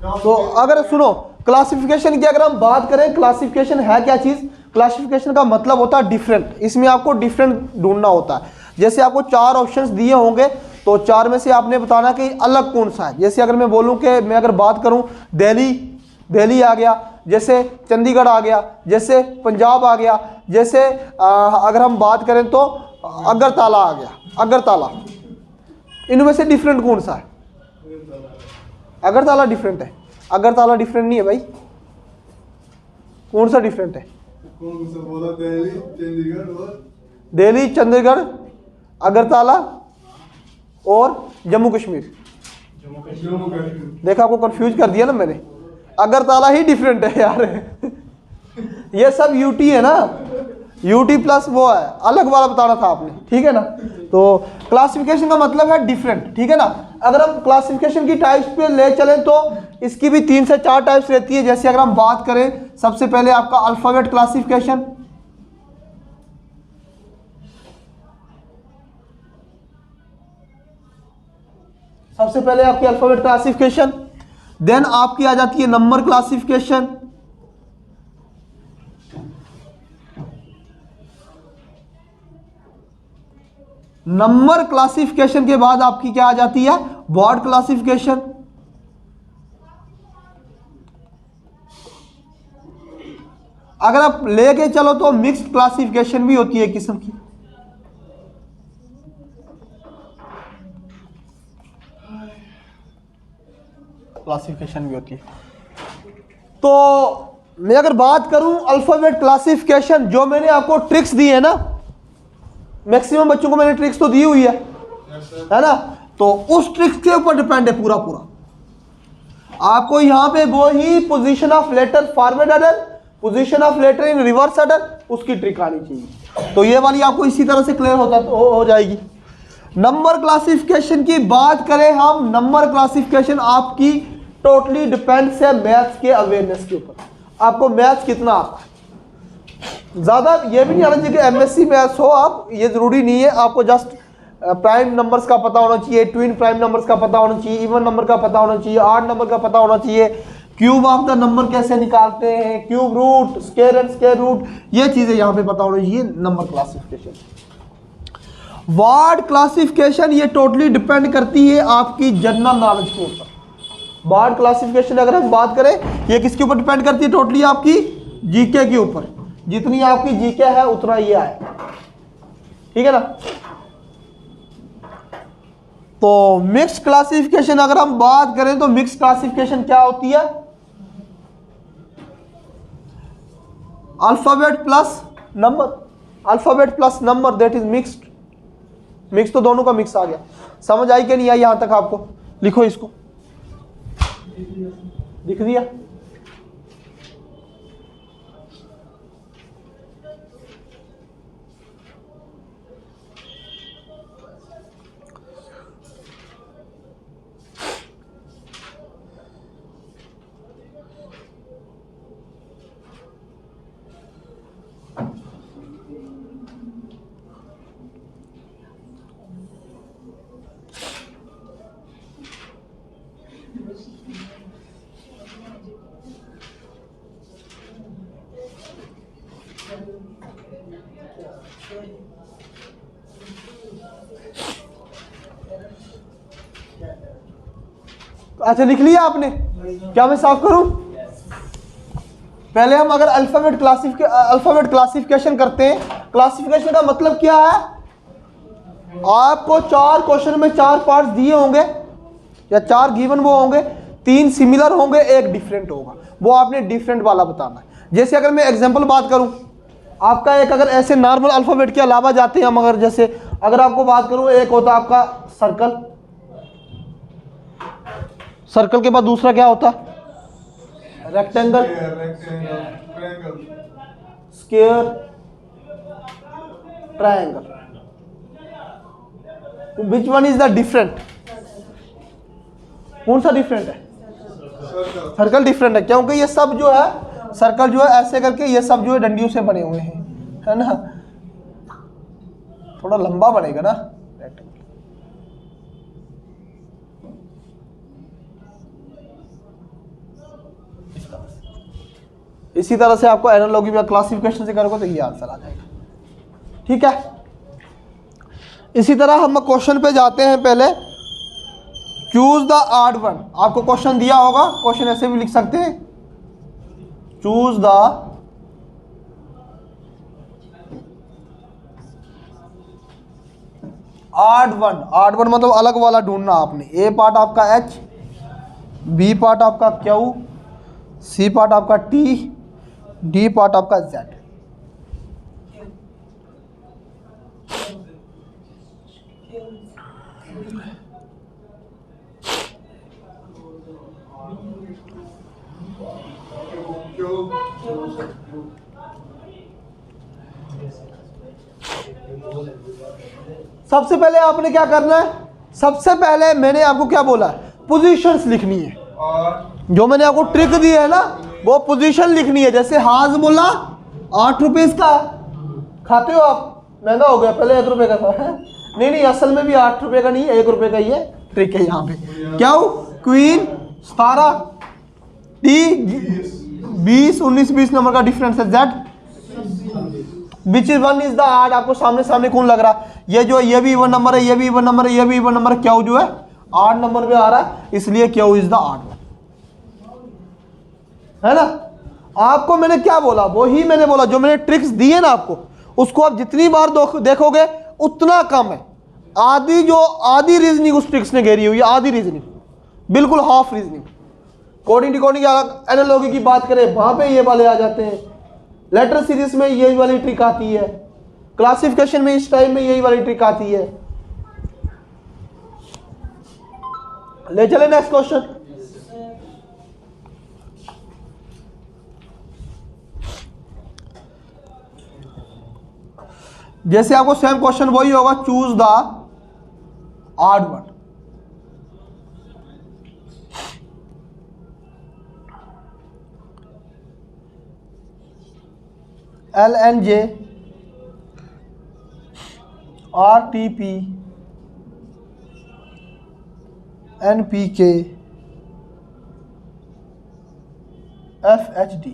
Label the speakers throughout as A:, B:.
A: तो अगर सुनो क्लासिफिकेशन की अगर हम बात करें, क्लासिफिकेशन है क्या चीज? क्लासिफिकेशन का मतलब होता है डिफरेंट। इसमें आपको डिफरेंट ढूंढना होता है। जैसे आपको 4 ऑप्शंस दिए होंगे तो 4 में से आपने बताना कि अलग कौन सा है। जैसे अगर मैं बोलूं कि मैं अगर बात करूं दिल्ली आ गया, जैसे चंडीगढ़ आ गया, जैसे पंजाब आ गया, जैसे अगर हम बात करें तो अगरतला आ गया, अगरतला। इनमें से डिफरेंट कौन सा है? अगरतला डिफरेंट है। अगरतला डिफरेंट नहीं है भाई। कौन सा डिफरेंट है?
B: कौन सा बोला? दिल्ली, चंडीगढ़ और
A: दिल्ली, चंडीगढ़, अगरतला और जम्मू कश्मीर।
B: जम्मू कश्मीर।
A: देखा, आपको कंफ्यूज कर दिया ना मैंने। अगरतला ही डिफरेंट है यार। ये सब यूटी है ना, यूटी प्लस वो है, अलग वाला बताना था आपने, ठीक है ना। तो क्लासिफिकेशन का मतलब है डिफरेंट, ठीक है ना। अगर हम क्लासिफिकेशन की टाइप्स पे ले चलें तो इसकी भी 3 से 4 टाइप्स रहती है। जैसे अगर हम बात करें, सबसे पहले आपका अल्फाबेट क्लासिफिकेशन, सबसे पहले आपकी अल्फाबेट क्लासिफिकेशन। देन आपकी आ जाती है नंबर क्लासिफिकेशन। नंबर क्लासिफिकेशन के बाद आपकी क्या आ जाती है? Word classification. अगर आप लेके चलो तो मिक्स्ड क्लासिफिकेशन भी होती है किस्म की। क्लासिफिकेशन भी होती है। तो मैं अगर बात करूं अल्फाबेट क्लासिफिकेशन, जो मैंने आपको ट्रिक्स दी है ना, मैक्सिमम बच्चों को मैंने ट्रिक्स तो दी हुई है ना। तो उस ट्रिक्स के ऊपर डिपेंड है पूरा पूरा। आपको यहां पे वो ही position of letter forward order, position of letter in reverse order, उसकी ट्रिक आनी चाहिए। तो ये वाली आपको इसी तरह से क्लियर हो जाएगी। नंबर क्लासिफिकेशन की बात करें हम, नंबर क्लासिफिकेशन आपकी टोटली डिपेंड्स है मैथ्स के अवेयरनेस के ऊपर। आपको मैथ्स कितना आता है। ज़्यादा ये भी नहीं आना चाहिए कि एमएससी मैथ्स हो आप, ये ज़रूरी नहीं है। आपको जस्ट प्राइम नंबर्स का पता होना चाहिए, ट्विन प्राइम नंबर्स का पता होना चाहिए, इवन नंबर का पता होना चाहिए, ऑड नंबर का पता होना चाहिए, क्यूब ऑफ द नंबर कैसे निकालते हैं, cube root, square and square root, ये चीज़ें यहाँ पे पता होनी चाहिए। नंबर क्लासिफिकेशन, वर्ड क्लासिफिकेशन, ये टोटली डिपेंड करती है आपकी जनरल नॉलेज के ऊपर। वर्ड क्लासिफिकेशन अगर हम बात करें, ये किसके ऊपर डिपेंड करती है? टोटली आपकी जीके के ऊपर। जितनी आपकी जीके है उतना ये आएगा, ठीक है ना। तो मिक्स क्लासिफिकेशन अगर हम बात करें तो मिक्स क्लासिफिकेशन क्या होती है? Alphabet plus number, alphabet plus number, that is mixed. Mix तो दोनों का मिक्स आ गया। समझ आई कि नहीं आई यहां तक आपको? लिखो इसको, लिख दिया। अच्छा लिख लिया आपने? क्या मैं साफ करूं? पहले हम अगर अल्फाबेट क्लासिफिकेशन करते हैं, क्लासिफिकेशन का मतलब क्या है? आपको 4 क्वेश्चन में 4 पार्ट्स दिए होंगे या 4 गिवन वो होंगे, 3 सिमिलर होंगे, 1 डिफरेंट होगा। वो आपने डिफरेंट वाला बताना है। जैसे अगर मैं एग्जांपल बात करूं, आपका एक अगर ऐसे नॉर्मल अल्फाबेट के अलावा जाते हैं हम, अगर जैसे अगर आपको बात करूं, एक होता है आपका सर्कल, सर्कल के बाद दूसरा क्या होता है? Rectangle, square, triangle. Which one is the different? कौन सा डिफरेंट है? सर्कल डिफरेंट है, क्योंकि ये सब जो है सर्कल जो है ऐसे करके, ये सब जो है डंडियों से बने हुए हैं, है ना। थोड़ा लंबा बनेगा ना रेक्टेंगल। इसी तरह से आपको एनालॉगी या क्लासिफिकेशन से करोगे तो ये आंसर आ जाएगा। ठीक है, इसी तरह हम क्वेश्चन पे जाते हैं। पहले चूज द ऑड वन, आपको क्वेश्चन दिया होगा, क्वेश्चन ऐसे भी लिख सकते हैं, choose the odd one. Odd one मतलब अलग वाला ढूंढना आपने। ए पार्ट आपका एच, बी पार्ट आपका क्यू, सी पार्ट आपका टी, डी पार्ट आपका जेड। सबसे पहले आपने क्या करना है, सबसे पहले मैंने आपको क्या बोला, पोजीशंस लिखनी है। जो मैंने आपको ट्रिक दी है ना, वो पोजीशन लिखनी है। जैसे हाज बोला 8 रुपए इसका, खाते हो आप, महंगा हो गया, पहले 1 रुपए का था है? नहीं, असल में भी 8 रुपए का नहीं है, 1 रुपए का ही है। ट्रिक है यहाँ पे। क्या हो, क्वीन 17, टी 20, 19 20 नंबर का डिफरेंस है, Z which one is the odd. आपको सामने सामने कौन लग रहा, ये जो ये भी इवन नंबर है, ये भी इवन नंबर है, ये भी इवन नंबर है, क्यू जो है ऑड नंबर पे आ रहा है, इसलिए क्यू इज द ऑड, है ना। आपको मैंने क्या बोला, वही मैंने बोला, जो मैंने ट्रिक्स दी है ना आपको, उसको आप जितनी बार देखोगे उतना कम है। आधी रीजनिंग उस ट्रिक्स ने घेरी हुई है, आधी रीजनिंग, बिल्कुल half reasoning. Coding decoding analogy की बात करें, वहां पे ये वाले आ जाते हैं। लेटर सीरीज में यही वाली ट्रिक आती है, क्लासिफिकेशन में इस टाइम में यही वाली ट्रिक आती है। ले चले नेक्स्ट क्वेश्चन। जैसे आपको सेम क्वेश्चन वही होगा, choose the odd one. LNJ RTP NPK FHD,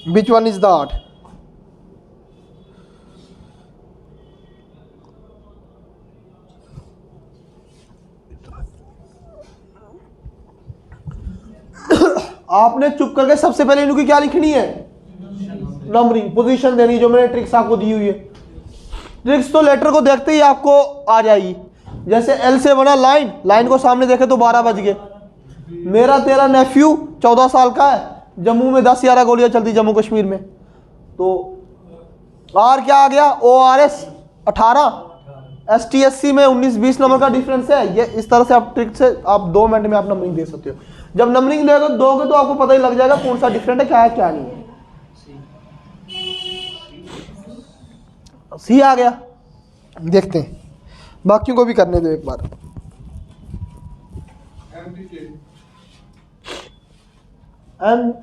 A: which one is the odd? आपने चुप करके सबसे पहले इनकी क्या लिखनी है, नंबरिंग, पोजीशन देनी है, जो मैंने ट्रिक्स आपको दी हुई है। ट्रिक्स तो लेटर को देखते ही आपको आ जाएगी। जैसे एल से बना लाइन, लाइन को सामने देखे तो 12 बज गए। मेरा तेरा नेफ्यू 14 साल का है, जम्मू में 10-11 गोलियां चलती, जम्मू कश्मीर में। तो आर क्या आ गया, ORS 18, STSC में 19-20 नंबर का डिफरेंस है। ये इस तरह से आप ट्रिक से आप 2 मिनट में आप नंबरिंग दे सकते हो। जब नंबरिंग दोगे तो आपको पता ही लग जाएगा कौन सा डिफरेंट है, क्या है क्या नहीं है। सी आ गया, देखते हैं, बाकियों को भी करने दो एक बार।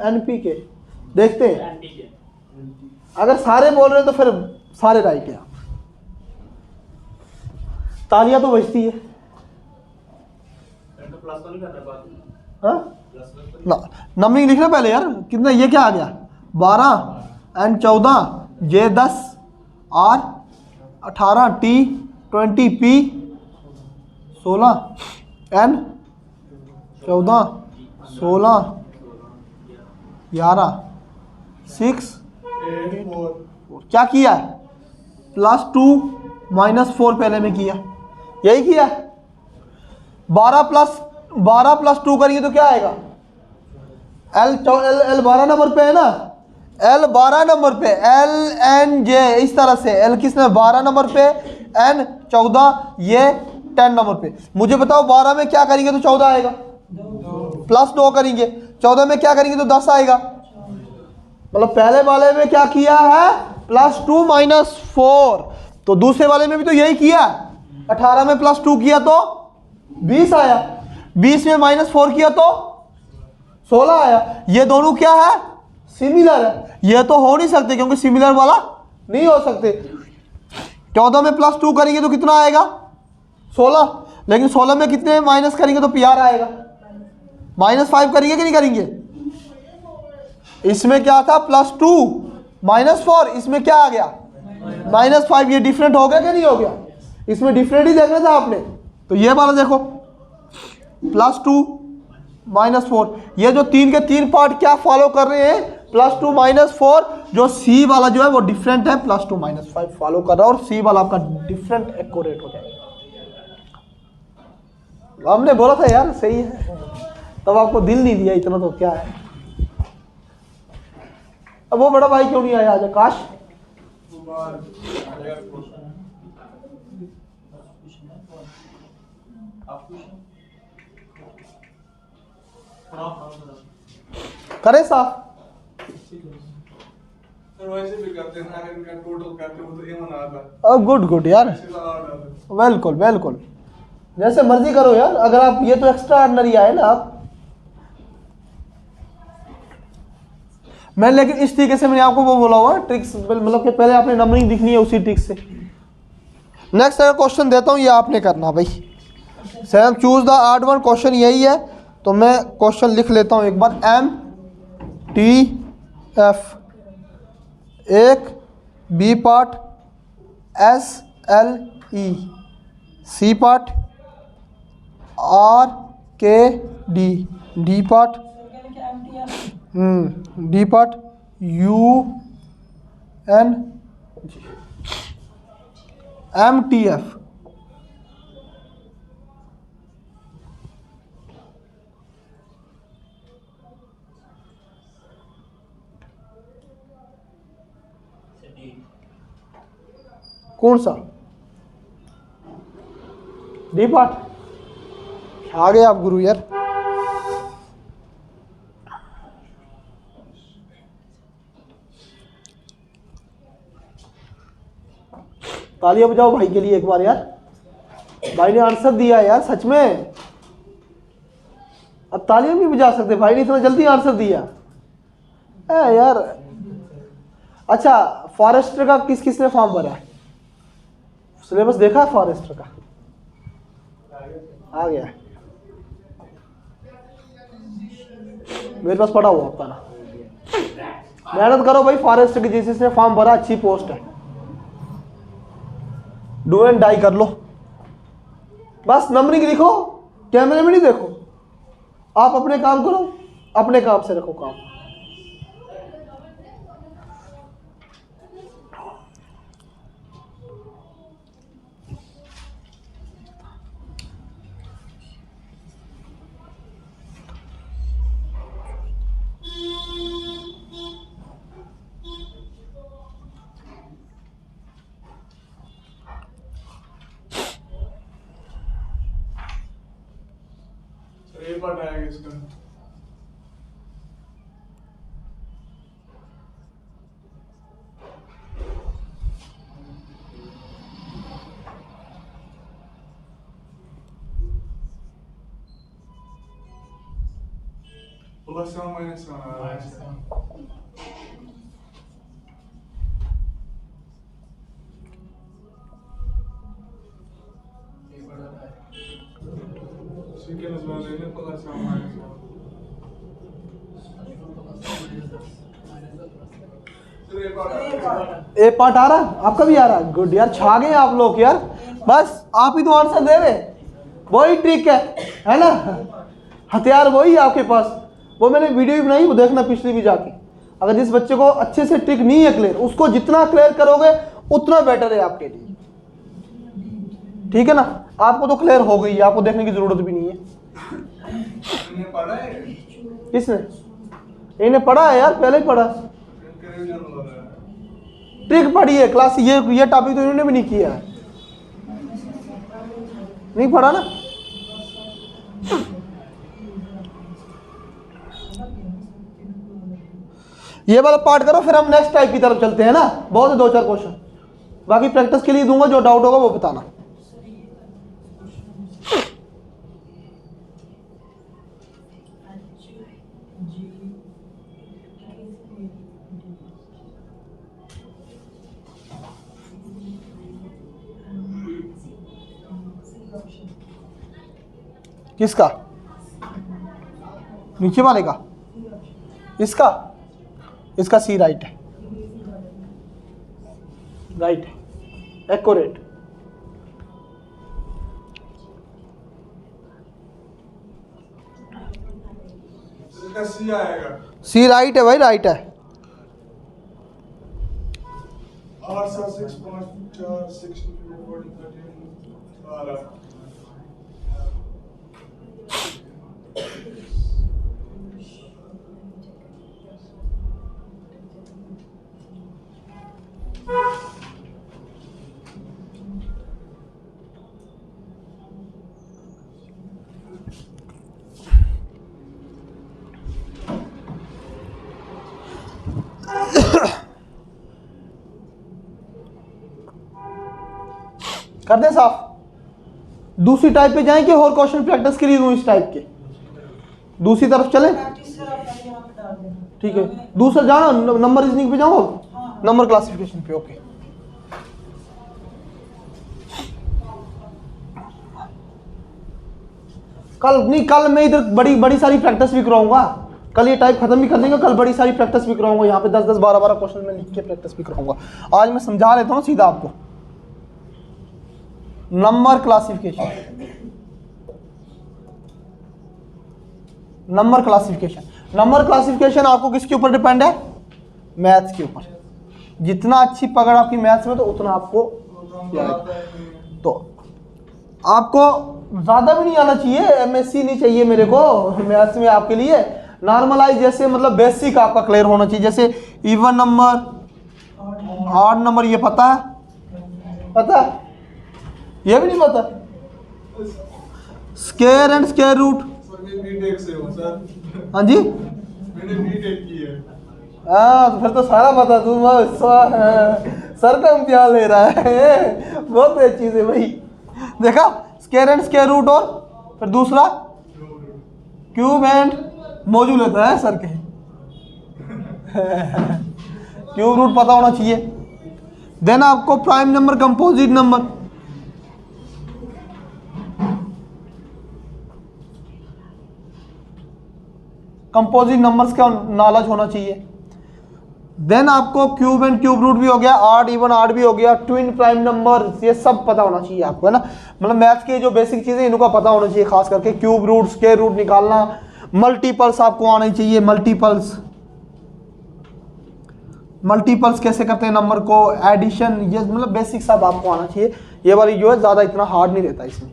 A: NPK देखते हैं, अगर सारे बोल रहे हैं तो फिर सारे राइट है। तालियां तो बजती है, हाँ ना, नंबरिंग लिखना पहले यार। कितना, ये क्या आ गया, 12 N 14 J 10 R 18 T 20 P 16 N 14 16 11 6 क्या किया है, +2 -4 पहले में किया, यही किया। 12 + 2 करिए तो क्या आएगा, L 12 नंबर पे है ना, L 12 नंबर पे, LNJ इस तरह से, L किसने 12 नंबर पे, N 14, ये 10 नंबर पे। मुझे बताओ 12 में क्या करेंगे तो 14 आएगा, +2 करेंगे, 14 में क्या करेंगे तो 10 आएगा। मतलब पहले वाले में क्या किया है, +2 -4, तो दूसरे वाले में भी तो यही किया। 18 में +2 किया तो 20 आया, 20 में -4 किया तो 16 आया। ये दोनों क्या है, सिमिलर है। ये तो हो नहीं सकते क्योंकि सिमिलर वाला नहीं हो सकते। 14 में +2 करेंगे तो कितना आएगा, 16, लेकिन 16 में कितने माइनस करेंगे तो PR आएगा। -5 करेंगे कि नहीं करेंगे? इसमें क्या था +2 -4, इसमें क्या आ गया -5। ये डिफरेंट हो गया कि नहीं हो गया? इसमें डिफरेंट ही देखना था आपने। तो ये वाला देखो +2 -4, ये जो 3 के 3 पार्ट क्या फॉलो कर रहे हैं +2 -4। जो सी वाला जो है वो डिफरेंट है, +2 -5 फॉलो कर रहा है, और सी वाला आपका डिफरेंट एक्यूरेट हो जाएगा। हमने बोला था यार सही है, तब आपको दिल नहीं दिया इतना, तो क्या है। अब वो बड़ा भाई क्यों नहीं आया आज आकाश? करे साफ
B: वैसे भी करते हैं, अगर इनका टोटल करते हो तो एमन आता है।
A: गुड गुड यार, बिल्कुल बिल्कुल, जैसे मर्जी करो यार। अगर आप ये तो एक्स्ट्रा ऑर्डिनरी आए ना आप। मैं लेकिन इस तरीके से मैंने आपको वो बोला हुआ ट्रिक्स, मतलब कि पहले आपने नंबरिंग दिखनी है उसी ट्रिक से। नेक्स्ट अगर क्वेश्चन देता हूँ, ये आपने करना भाई। Same choose the odd one, question यही है। तो मैं क्वेश्चन लिख लेता हूँ एक बार। MTF, एक B part, SLE, C part, RKD, D part, D part, UN, MTF। कौन सा डी पार्ट? आ गए आप गुरु यार। तालियां बजाओ भाई के लिए एक बार यार। भाई ने आंसर दिया यार सच में। अब तालियां भी बजा सकते, भाई ने इतना जल्दी आंसर दिया। यार अच्छा, फॉरेस्टर का किस किसने फॉर्म भरा है? सिलेबस देखा है फॉरेस्टर का? आ गया, मेरे पास पड़ा हुआ आपका ना। मेहनत करो भाई, फॉरेस्ट की जिसने फॉर्म भरा, अच्छी पोस्ट है, डू एंड डाई कर लो। बस नंबरिंग लिखो, कैमरे में नहीं देखो, आप अपने काम करो, अपने काम से रखो काम।
B: एक बार आएगा इसका। +7 -1 आ रहा है। Sequence वाले ने +7 -1।
A: ए पार्ट आ रहा, आपका भी आ रहा, गुड यार, छा गए आप लोग यार। बस आप ही तो आंसर दे रहे, वही ट्रिक है ना, हथियार वही है आपके पास। वो मैंने वीडियो भी बनाई, वो देखना पिछली भी जाके। अगर जिस बच्चे को अच्छे से ट्रिक नहीं है क्लियर, उसको जितना क्लियर करोगे उतना बेटर है आपके लिए, ठीक है ना। आपको तो क्लियर हो गई है, आपको देखने की जरूरत भी नहीं है। किसने? इन्हें पढ़ा है यार, पहले ही पढ़ा, ट्रिक पढ़ी है क्लास। ये टॉपिक तो इन्होंने भी नहीं किया है, नहीं पढ़ा ना। ये वाला पार्ट करो, फिर हम नेक्स्ट टाइप की तरफ चलते हैं ना। बहुत है 2-4 क्वेश्चन, बाकी प्रैक्टिस के लिए दूंगा, जो डाउट होगा वो बताना। किसका? नीचे वाले का, इसका इसका सी राइट है, राइट है, एक्यूरेट।
B: इसका सी आएगा।
A: सी राइट है भाई, राइट है।
B: 8 7 6 5 4 6 14 13 12।
A: कर दे साफ। दूसरी टाइप पे जाएं कि और क्वेश्चन प्रैक्टिस के लिए दूं इस टाइप के? दूसरी तरफ चले, ठीक है। दूसरा जाना नंबर रीजनिंग पे जाओ, नंबर क्लासिफिकेशन पे। ओके, कल नहीं, कल मैं इधर बड़ी बड़ी सारी प्रैक्टिस भी कराऊंगा। कल ये टाइप खत्म भी कर देंगे, कल बड़ी सारी प्रैक्टिस भी कराऊंगा। यहाँ पे 10 12 क्वेश्चन में लिख के प्रैक्टिस भी कराऊंगा। आज मैं समझा लेता हूँ सीधा आपको number classification. Number classification, number classification आपको किसके ऊपर डिपेंड है? मैथ्स के ऊपर। जितना अच्छी पकड़ आपकी मैथ्स में तो उतना आपको, तो आपको ज्यादा भी नहीं आना चाहिए, एमएससी नहीं चाहिए मेरे को मैथ्स में आपके लिए। नॉर्मलाइज जैसे मतलब बेसिक आपका क्लियर होना चाहिए, जैसे इवन नंबर, ऑड नंबर, ये पता है? पता है? ये भी नहीं पता? Square and square root.
B: Sir मैं बीटेक से हूं सर।
A: हाँ जी,
B: मैंने बीटेक की है।
A: हाँ तो फिर तो सारा पता। तुम सर का इम्तिहान ले रहा है, बहुत अच्छी चीज है भाई। देखा, स्क्वायर एंड स्क्वायर रूट, और फिर दूसरा क्यूब एंड मौजू लेता है सर के। क्यूब रूट पता होना चाहिए। देन आपको prime number, composite number, composite numbers का नॉलेज होना चाहिए। देन आपको क्यूब एंड क्यूब रूट भी हो गया, ऑड इवन ऑड भी हो गया, ट्विन प्राइम नंबर, ये सब पता होना चाहिए आपको, है ना। मतलब मैथ्स के जो बेसिक चीजें इनका पता होना चाहिए, खास करके क्यूब रूट, स्क्वायर रूट निकालना, मल्टीपल्स आपको आने चाहिए। मल्टीपल्स, मल्टीपल्स कैसे करते हैं नंबर को, एडिशन, ये मतलब बेसिक सब आपको आना चाहिए। ये वाली जो है ज्यादा इतना हार्ड नहीं रहता इसमें।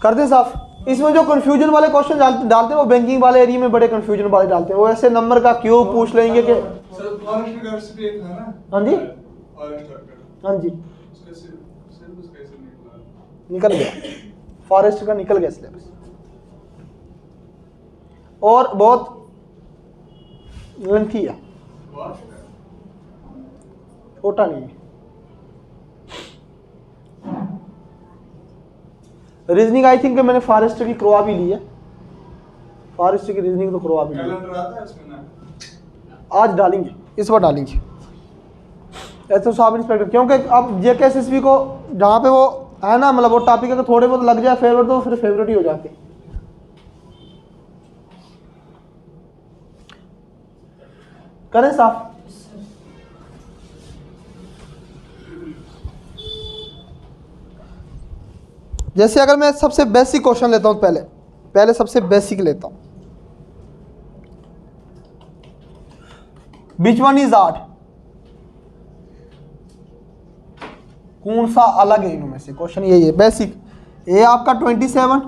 A: कर दे साफ। इसमें जो कंफ्यूजन वाले क्वेश्चन डालते हैं वो बैंकिंग वाले एरिया में बड़े कंफ्यूजन वाले डालते हैं। वो ऐसे नंबर का क्यूब पूछ लेंगे कि,
B: सर फॉरेस्ट यूनिवर्सिटी एक है ना।
A: हाँ जी,
B: फॉरेस्ट का,
A: हाँ जी,
B: उसका सिलेबस कैसे निकला?
A: निकल गया, फॉरेस्ट का निकल गया सिलेबस, और बहुत लेंथी है, छोटा नहीं है। रीजनिंग आई थिंक मैंने फॉरेस्ट की करवा भी ली है, फॉरेस्ट की रीजनिंग तो करवा भी ली है।
B: कैलेंडर आता है इसमें ना?
A: आज डालेंगे, इस बार डालेंगे ऐसे सब इंस्पेक्टर, क्योंकि अब जेकेएसएसबी को जहाँ पे वो है ना, मतलब वो टॉपिक अगर थोड़े बहुत लग जाए फेवरेट तो फिर फेवरेट ही हो जाते। करें साफ। जैसे अगर मैं सबसे बेसिक क्वेश्चन लेता हूं, पहले सबसे बेसिक लेता हूं, विच वन इज ऑड, कौन सा अलग है इनमें से? क्वेश्चन यही है बेसिक। ए आपका 27,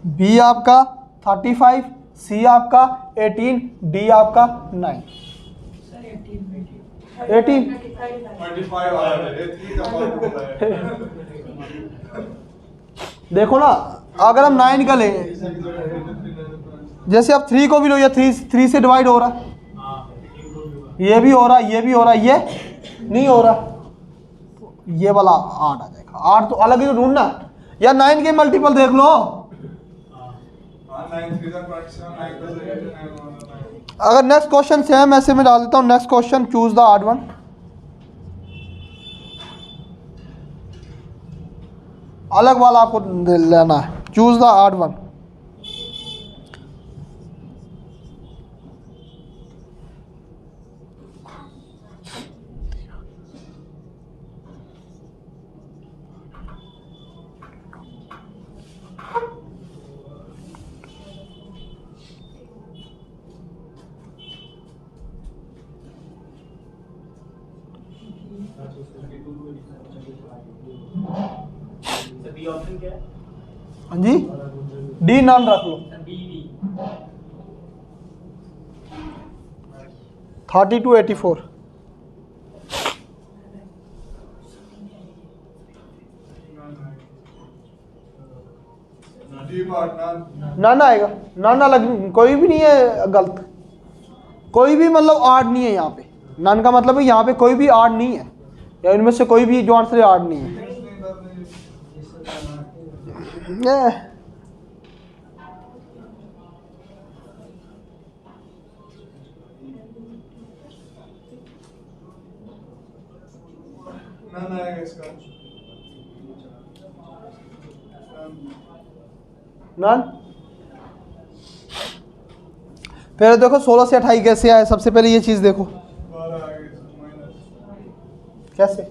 A: बी आपका 35, सी आपका 18, डी आपका 9। 18
B: 25 आ रहा है, 3 का फर्क होता है।
A: देखो ना, अगर हम 9 का लें, जैसे आप 3 को भी लो, या 3 से डिवाइड हो रहा है, ये भी हो रहा है, ये भी हो रहा है, ये नहीं हो रहा, तो ये वाला 8 आ जाएगा। 8 तो अलग ही ढूंढना, या 9 के मल्टीपल देख लो। अगर नेक्स्ट क्वेश्चन सेम ऐसे में डाल देता हूँ, next question, choose the odd one. अलग वाला आपको लेना है, choose the odd one.
C: B option क्या है?
A: हाँ जी, डी नॉन रख लो।
C: बी
A: 3284।
B: डी पार्ट
A: ना आएगा, ना लग, कोई भी नहीं है गलत, कोई भी मतलब आर्ड नहीं है यहाँ पे। नन का मतलब है यहाँ पे कोई भी आर्ड नहीं है, या इनमें से कोई भी जो आंसर आर्ड नहीं है।
B: नन आएगा इसका।
A: नन। पहले देखो 16 से 28 कैसे आए, सबसे पहले ये चीज देखो
B: 12 आएगा माइनस।
A: कैसे।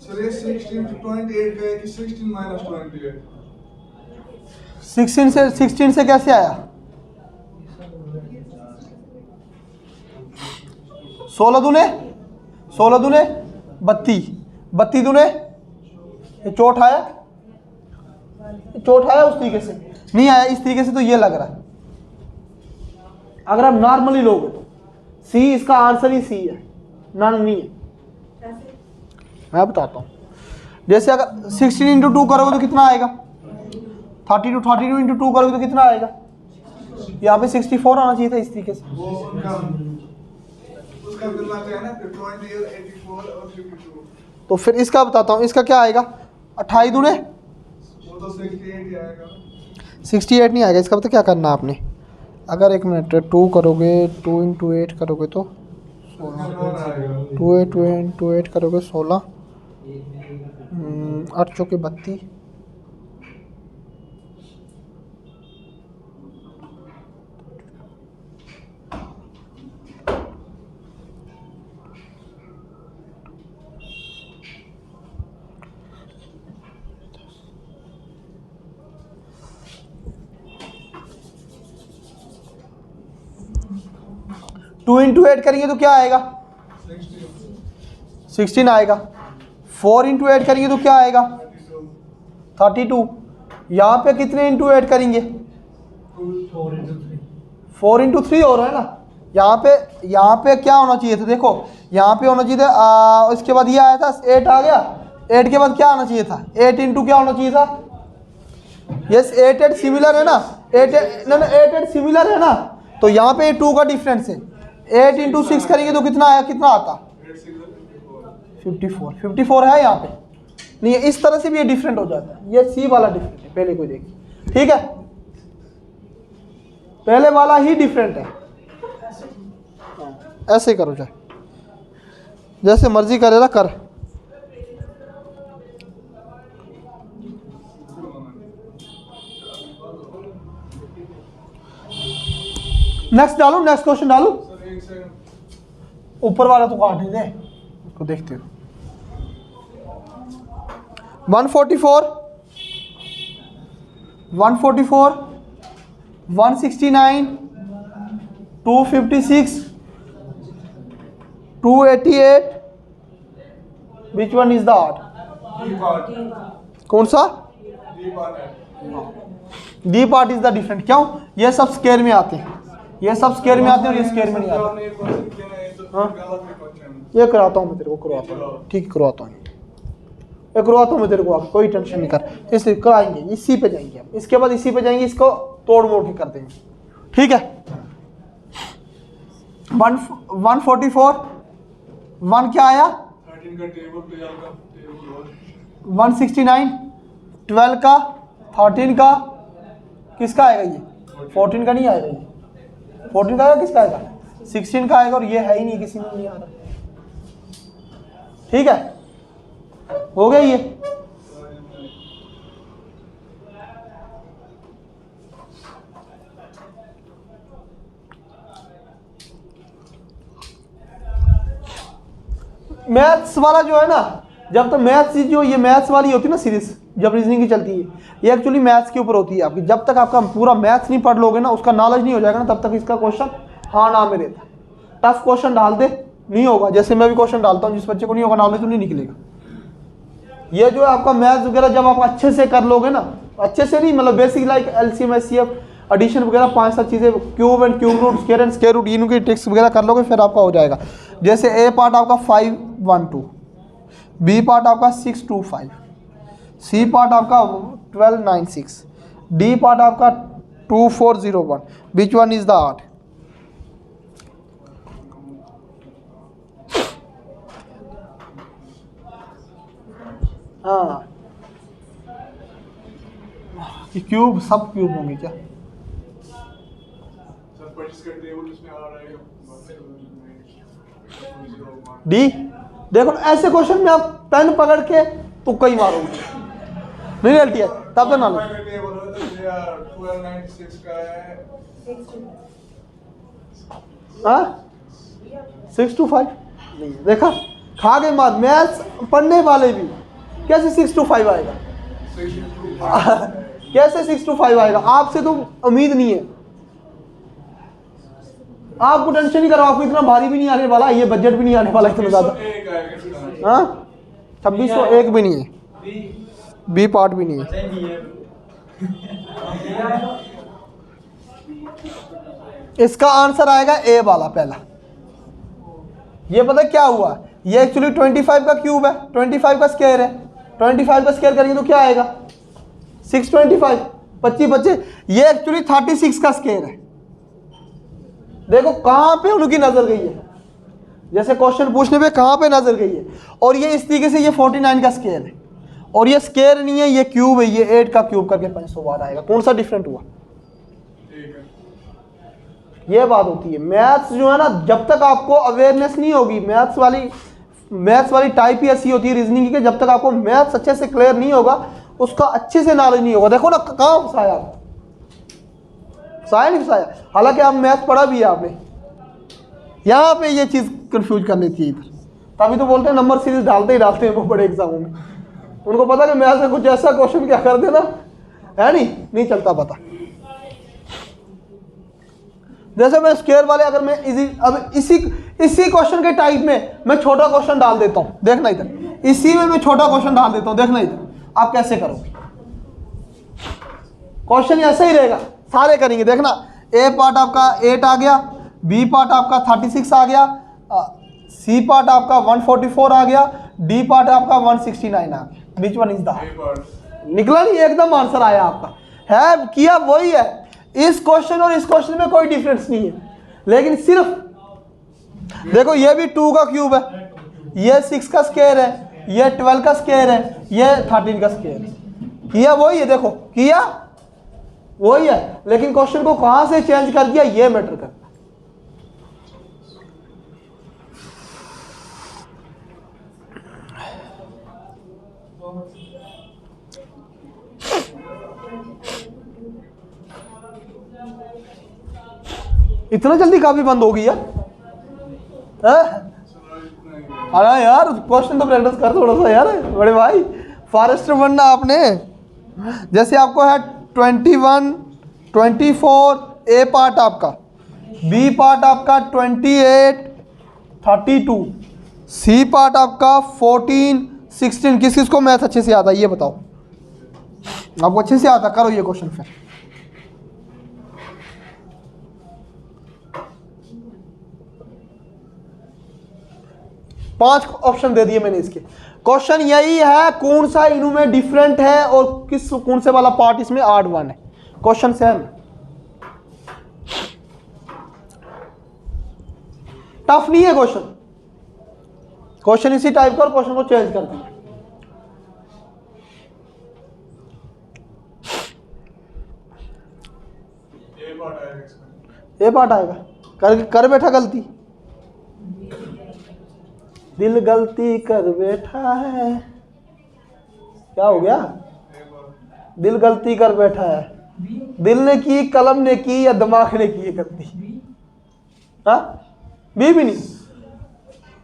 B: सर ये 16 to 28 का है कि 16 माइनस 28?
A: 16 से कैसे आया? 16 दूने 32, 32 दूने ये चोट आया उस तरीके से नहीं आया, इस तरीके से तो ये लग रहा है। अगर आप नॉर्मली लोगे तो सी, इसका आंसर ही सी है, नन नहीं है। मैं बताता हूँ, जैसे अगर 16 इंटू 2 करोगे तो कितना आएगा? 32 इंटू 2 करोगे तो कितना आएगा? यहाँ पे 64 आना चाहिए था इस तरीके से।
B: वो उसका मिलना चाहिए ना, 20, 84 और 52।
A: तो फिर इसका बताता हूँ, इसका क्या आएगा? 28 दूने
B: वो तो 68 ही आएगा।
A: 68 नहीं आएगा। इसका पता क्या करना आपने, अगर 1 मिनट 2 करोगे, 2 इंटू 8 करोगे तो 2 इंटू 8 करोगे 16, 8 चौके 32, टू इंटू 8 करेंगे तो क्या आएगा? 16 आएगा। 4 इंटू 8 करेंगे तो क्या आएगा? 32। यहाँ पे कितने इंटू 8 करेंगे? 4 इंटू 3 हो रहा है ना। यहाँ पे क्या होना चाहिए था? देखो यहाँ पे होना चाहिए था, इसके बाद ये आया था 8 आ गया, 8 के बाद क्या आना चाहिए था? 8 इंटू क्या होना चाहिए था? यस 8 सिमिलर है ना, 8 सिमिलर है ना, तो यहाँ पे 2 का डिफरेंस है। 8 इंटू 6 करेंगे तो कितना आया, कितना आता? 54 है यहाँ पे नहीं, इस तरह से भी ये डिफरेंट हो जाता है। ये सी वाला डिफरेंट है, पहले कोई देखिए, ठीक है, पहले वाला ही डिफरेंट है। ऐसे ही करो, चाहे जैसे मर्जी करे ना कर। नेक्स्ट डालो, नेक्स्ट क्वेश्चन डालो।
B: सर एक सेकंड,
A: ऊपर वाला तो काट ही दे, उसको देखते हो। 144, 169, 256, 288, विच one is the odd?
B: D part,
A: कौन सा?
B: डी पार्ट है।
A: D part is the different. क्यों? ये सब स्क्वायर में आते हैं, ये सब स्क्वायर में आते हैं और ये स्क्वायर में नहीं आते।
B: आपने एक क्वेश्चन किया ना, ये तो
A: हाँ।
B: गलत है क्वेश्चन।
A: ये कराता हूँ मैं तेरे को, करवाता हूँ, ठीक करवाता हूँ, ये करवाता हूँ मैं तेरे को, आगे कोई टेंशन नहीं कर। इसलिए कराएंगे, इसी पे जाएंगे हम, इसके बाद इसी पे जाएंगे, इसको तोड़ मोड़ के कर देंगे, ठीक है। 144, 1 क्या आया?
B: 13 का टेबल, 12 का टेबल और
A: 169, 12 का, 13 का, किसका आएगा ये? 14 का नहीं आएगा ये, 14 का आएगा, किसका आएगा? 16 का आएगा, और ये है ही नहीं, किसी में नहीं आ रहा, ठीक है। हो गया ये। मैथ्स वाला जो है ना, जब तक मैथ्स जो ये मैथ्स वाली होती है ना सीरीज, जब रीजनिंग की चलती है, ये एक्चुअली मैथ्स के ऊपर होती है आपकी। जब तक आपका पूरा मैथ्स नहीं पढ़ लोगे ना, उसका नॉलेज नहीं हो जाएगा ना, तब तक इसका क्वेश्चन हाँ ना में रहता है। टफ क्वेश्चन डाल दे नहीं होगा, जैसे मैं भी क्वेश्चन डालता हूँ, जिस बच्चे को नहीं होगा नॉलेज तो नहीं निकलेगा। ये जो है आपका मैथ्स वगैरह जब आप अच्छे से कर लोगे ना, अच्छे से नहीं मतलब basic like LCM HCF addition वगैरह 5-7 चीज़ें, cube and cube root, square and square root, इनकी ट्रिक्स वगैरह कर लोगे, फिर आपका हो जाएगा। जैसे ए पार्ट आपका 512, बी पार्ट आपका 625, सी पार्ट आपका 1296, डी पार्ट आपका 2401, विच वन इज द आर्ट? हाँ क्यूब, सब क्यूब होंगे क्या? डी देखो ऐसे क्वेश्चन में आप पेन पकड़ के तुक्का ही मारोगे, नहीं रियलिटी है तब तो ना लो।
B: 1296 का है।
A: हाँ 625 नहीं है। देखा खा गए मार, मैथ्स पढ़ने वाले भी कैसे 625 आएगा? कैसे 625 आएगा? आपसे तो उम्मीद नहीं है, आपको टेंशन नहीं करो, आपको इतना भारी भी नहीं आने वाला, ये बजट भी नहीं आने वाला इतना ज्यादा। हाँ 2601 भी नहीं है, बी पार्ट भी नहीं है। इसका आंसर आएगा ए वाला पहला। ये पता क्या हुआ, ये एक्चुअली 25 का क्यूब है, 25 का स्क्वायर है, 25 का स्क्वायर करेंगे तो क्या आएगा 625, 25 बच्चे, ये एक्चुअली 36 का स्क्वायर है। देखो कहां पे उनकी नजर गई है, जैसे क्वेश्चन पूछने पे कहां पे नजर गई है। और ये इस तरीके से ये 49 का स्क्वायर है, और ये स्क्वायर नहीं है, ये क्यूब है, ये 8 का क्यूब करके 500 बार आएगा। कौन सा डिफरेंट हुआ? ये बात होती है मैथ्स जो है ना, जब तक आपको अवेयरनेस नहीं होगी, मैथ्स वाली टाइप ही ऐसी होती है रीजनिंग की, जब तक आपको मैथ्स अच्छे से क्लियर नहीं होगा, उसका अच्छे से नॉलेज नहीं होगा। देखो ना कहाँ फंसाया, फंसाया नहीं फंसाया, हालांकि आप मैथ्स पढ़ा भी है आपने, यहाँ पे ये चीज़ कंफ्यूज कर लेती है इधर। तभी तो बोलते हैं नंबर सीरीज डालते ही डालते हैं वो बड़े एग्जामों में, उनको पता कि मैथ्स में कुछ ऐसा क्वेश्चन क्या कर देना है, नहीं चलता पता। जैसे मैं स्क्वायर वाले, अगर मैं अब इसी क्वेश्चन के टाइप में मैं छोटा क्वेश्चन डाल देता हूं, देखना इधर, इसी में मैं छोटा क्वेश्चन डाल देता हूं, देखना इधर आप कैसे करोगे। क्वेश्चन ऐसा ही रहेगा, सारे करेंगे, देखना। ए पार्ट आपका 8 आ गया, बी पार्ट आपका 36 आ गया, सी पार्ट आपका 144 आ गया, डी पार्ट आपका 169 आ गया। विच वन इज द? निकला नहीं, एकदम आंसर आया आपका, है किया वही है। इस क्वेश्चन और इस क्वेश्चन में कोई डिफरेंस नहीं है, लेकिन सिर्फ देखो ये भी 2 का क्यूब है, ये 6 का स्क्वायर है, ये 12 का स्क्वायर है, ये 13 का स्क्वायर है, किया वही है। देखो किया वही है, लेकिन क्वेश्चन को कहां से चेंज कर दिया ये मैटर करता है। इतना जल्दी काफी बंद हो गई है? अरे यार क्वेश्चन तो प्रैक्टिस कर थोड़ा सा यार, बड़े भाई फॉरेस्टर बनना आपने। जैसे आपको है 21, 24 ए पार्ट आपका, बी पार्ट आपका 28, 32, सी पार्ट आपका 14, 16। किस किस को मैथ अच्छे से आता है ये बताओ, आपको अच्छे से आता, करो ये क्वेश्चन फिर। पांच ऑप्शन दे दिए मैंने इसके। क्वेश्चन यही है कौन सा इनमें डिफरेंट है और कौन से वाला पार्ट इसमें आड वन है। क्वेश्चन सेम, टफ नहीं है क्वेश्चन, क्वेश्चन इसी टाइप का और क्वेश्चन को चेंज कर दिया। ए पार्ट आएगा, कर बैठा गलती, दिल गलती कर बैठा है, क्या हो गया? दिल गलती कर बैठा है, दिल ने की, कलम ने की, या दिमाग ने की गलती? हाँ भी नहीं।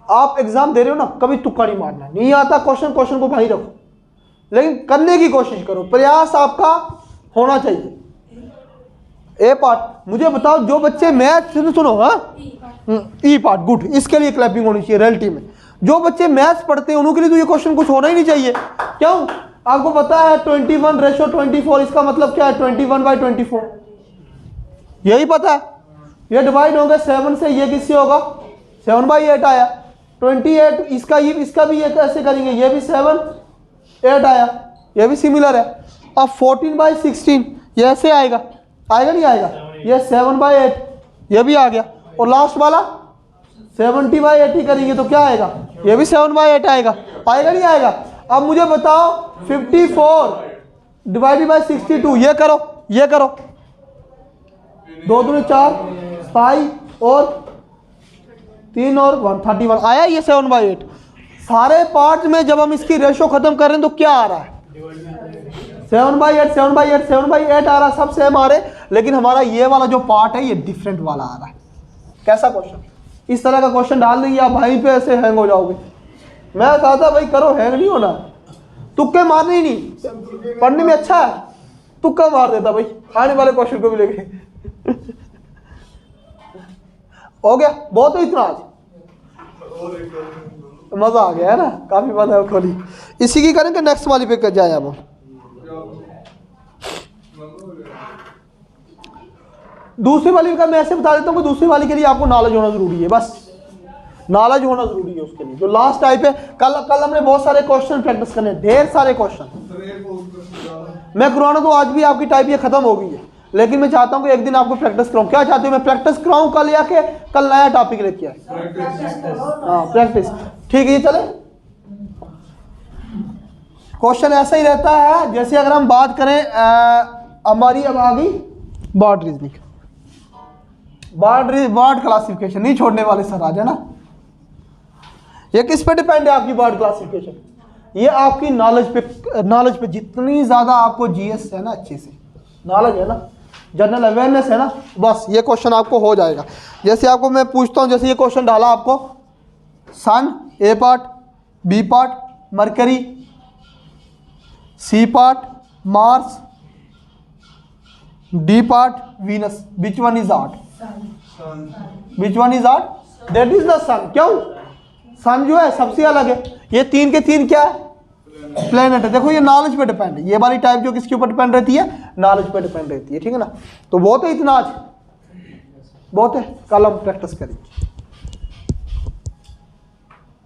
A: आप एग्जाम दे रहे हो ना, कभी तुक्का नहीं मारना, नहीं आता क्वेश्चन, क्वेश्चन को भाई रखो, लेकिन करने की कोशिश करो, प्रयास आपका होना चाहिए। ए पार्ट मुझे बताओ, जो बच्चे मैथ सुनो, हाँ ई पार्ट गुड, इसके लिए क्लैपिंग होनी चाहिए रियलिटी में। जो बच्चे मैथ्स पढ़ते हैं उनके लिए तो ये क्वेश्चन कुछ होना ही नहीं चाहिए। क्यों? आपको पता है 21:24, इसका मतलब क्या है? 21/24, यही पता है। ये डिवाइड होंगे 7 से, ये किससे होगा? 7/8 आया। 28 इसका भी ये कैसे करेंगे? ये भी 7/8 आया, ये भी सिमिलर है। अब 14/16 ये ऐसे आएगा, आएगा नहीं आएगा? ये 7/8 ये भी आ गया। और लास्ट वाला 70/80 करेंगे तो क्या आएगा? ये भी 7/8 आएगा, आएगा नहीं आएगा? अब मुझे बताओ 54 डिवाइडेड बाय 62, ये करो, ये करो, 2 दूनी 4, 5 और 3 और 1 31 आया ये 7/8। सारे पार्ट में जब हम इसकी रेशो खत्म कर रहे हैं तो क्या आ रहा है? 7/8 7/8 7/8 आ रहा है, सब सेम आ रहे, लेकिन हमारा ये वाला जो पार्ट है ये डिफरेंट वाला आ रहा है। कैसा क्वेश्चन? इस तरह का क्वेश्चन डाल देंगे आप, भाई पे ऐसे हैंग हो जाओगे। मैं चाहता भाई करो, हैंग नहीं होना, तुक्के मारने ही नहीं, पढ़ने में अच्छा है, तुक्का मार देता भाई आने वाले क्वेश्चन को भी लेके। हो गया, बहुत हो इतना आज, मजा आ गया है ना, काफी मजा खोली। इसी की करेंगे, नेक्स्ट वाली पे कर जाए अब। दूसरी वाली का मैं ऐसे बता देता हूँ कि दूसरी वाली के लिए आपको नॉलेज होना जरूरी है, बस नॉलेज होना जरूरी है उसके लिए। जो लास्ट टाइप है, कल हमने बहुत सारे क्वेश्चन प्रैक्टिस करने, ढेर सारे क्वेश्चन मैं करवाना, तो आज भी आपकी टाइप ये खत्म हो गई है, लेकिन मैं चाहता हूँ कि एक दिन आपको प्रैक्टिस कराऊँ। क्या चाहते हो मैं प्रैक्टिस कराऊँ कल, या के कल नया टॉपिक लेके आए? हाँ प्रैक्टिस, ठीक है। ये चले, क्वेश्चन ऐसा ही रहता है। जैसे अगर हम बात करें, हमारी अब आ गई बार्ड रीजनिंग, बार्ड क्लासिफिकेशन नहीं छोड़ने वाले सर, आ जाना। ये किस पे डिपेंड है आपकी बार्ड क्लासिफिकेशन? ये आपकी नॉलेज पे जितनी ज्यादा आपको जीएस है ना, अच्छे से नॉलेज है ना, जनरल अवेयरनेस है ना, बस ये क्वेश्चन आपको हो जाएगा। जैसे आपको मैं पूछता हूं, जैसे ये क्वेश्चन डाला आपको, sun A part, B part Mercury, C part Mars, D part Venus, which one is art? Which one is art? That is the sun. क्यों? सन जो है सबसे अलग है, ये 3 के 3 क्या है? प्लेनेट है। देखो ये नॉलेज पे डिपेंड है, ये वाली टाइप जो किसके ऊपर डिपेंड रहती है? नॉलेज पे डिपेंड रहती है, ठीक है ना। तो बहुत है इतना आज, बहुत है, कल हम प्रैक्टिस करेंगे।